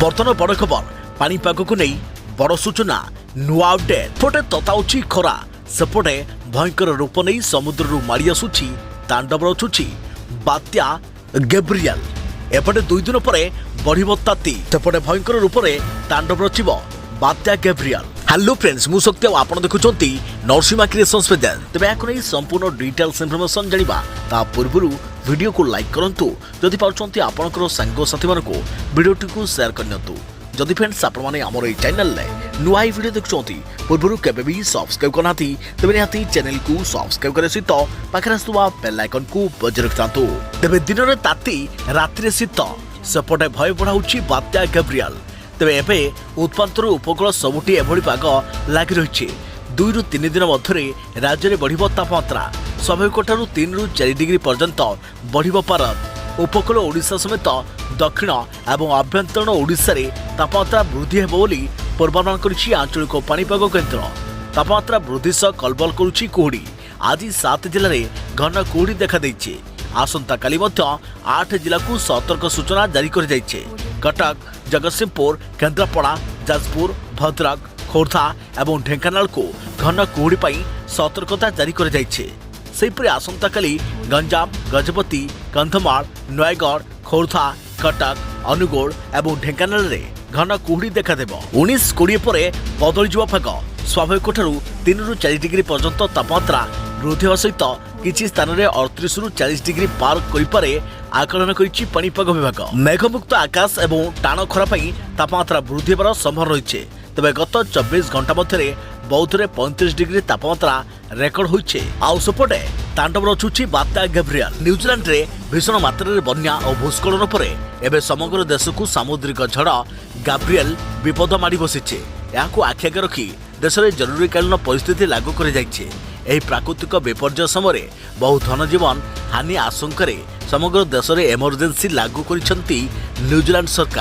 बर्तन बड़ खबर पाणीपाग को नहीं बड़ सूचना नुआ अपडेट फोटे तताउची खरा सेपटे भयंकर रूप नहीं समुद्र माड़ी आसुची तांडव रचुची बात्या गैब्रियल एपटे 2 दिन पर बढ़ ताती सेपटे भयंकर रूप से तांडव रचिब बात्या गैब्रियल। हेलो फ्रेंड्स मु शक्ति आपन देखुचंती नरसिमा क्रिएशन स्पेशल तबे याको नै संपूर्ण डिटेल्स इन्फॉर्मेशन जानिबा ता पूर्वरु वीडियो को लाइक करंतु जदि पाउचंती आपनकर संग साथी मानको वीडियोटी को शेयर करनियंतु जदि फ्रेंड्स आपण माने हमर ए चैनल ले नुआ वीडियो देखुचंती पूर्वरु केबे भी सब्सक्राइब करनाथि तबे निहाती चैनल को सब्सक्राइब करे सहित पाखरे आसुवा बेल आइकन को बजाय रखतांतु तबे दिन रे ताती रात्रि रे शीत सेपटे भय बढ़ाउची बात्या गैब्रियल तेरे एवं उत्पादन उपकूल सबुठी एभली पाग लग रही 2 ରୁ 3 दिन मध्य राज्य में बढ़ तापमात्रा स्वाभाविक 3 ରୁ 4 डिग्री पर्यंत बढ़ पार उपकूल ओडिशा समेत दक्षिण एवं आभ्यंतरण ओडिशा रे तापमात्रा वृद्धि हेबो बोली पूर्वानुमान करिछि आंचलिक पाणीपाग केन्द्र। तापमात्रा वृद्धि सह कलबल करुछि कुहुडी। आज 7 जिले में घन कुहुडी देखा देइछि। आसंता काली मध्य 8 जिला को सतर्क सूचना जारी कर जाइछे। कटक जगतसिंहपुर केन्द्रापड़ा जाजपुर भद्रक खोर्धा एवं ढेंकानाल को घन कुहुडी पाई सतर्कता जारी कर जाइछे। सेहिपरि आसंता काली गंजाम गजपति कंधमाल नयगढ़ खोर्धा कटक अनुगोल एवं ढेंकानाल रे घन कुहुडी देखा देबो। 19-20 पर बदली जिवा पाग स्वाभाविक 3 ରୁ 4 डिग्री पर्यंत तापमात्रा वृद्धि होगा सहित किसी स्थान में 38 ରୁ 40 डिग्री पार करे आकलन करिछि पाणीपाग विभाग। मेघमुक्त आकाश एवं टाण खरा पाई तापमात्रा वृद्धि होबार संभावना रही। तबे गत 24 घंटा मध्य बौद्ध में 35 डिग्री तापमात्रा रेकर्ड होइछे। आउ सेपटे तांडव रचुछि बात्या गैब्रियल। न्यूजीलैंड रे भीषण मात्रा रे बन्या और भूस्खलन पर एबे समग्र देश को सामुद्रिक झड़ गैब्रियल विपद माड़ी बसिछे। याकू आखि आगे रखी देश में जरूरीकालीन परिस्थिति लागू कर जाइछे। एही प्राकृतिक विपर्यय समय बहु धनजीवन हानि आशंका समग्र देश में इमरजेंसी लागू करिसेंती न्यूजीलैंड सरकार।